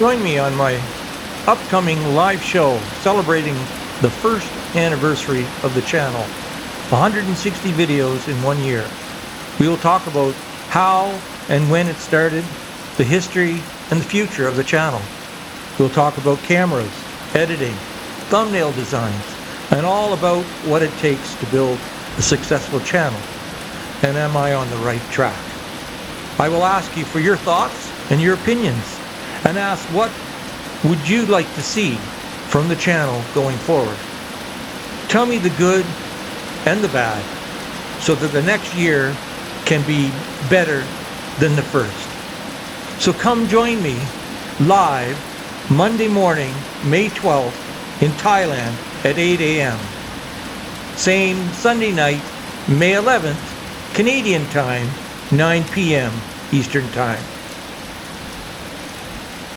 Join me on my upcoming live show celebrating the first anniversary of the channel. 160 videos in 1 year. We will talk about how and when it started, the history and the future of the channel. We'll talk about cameras, editing, thumbnail designs, and all about what it takes to build a successful channel. And am I on the right track? I will ask you for your thoughts and your opinions, and ask what would you like to see from the channel going forward. Tell me the good and the bad, so that the next year can be better than the first. So come join me live Monday morning, May 12th in Thailand at 8 a.m. Same Sunday night, May 11th, Canadian time, 9 p.m. Eastern Time.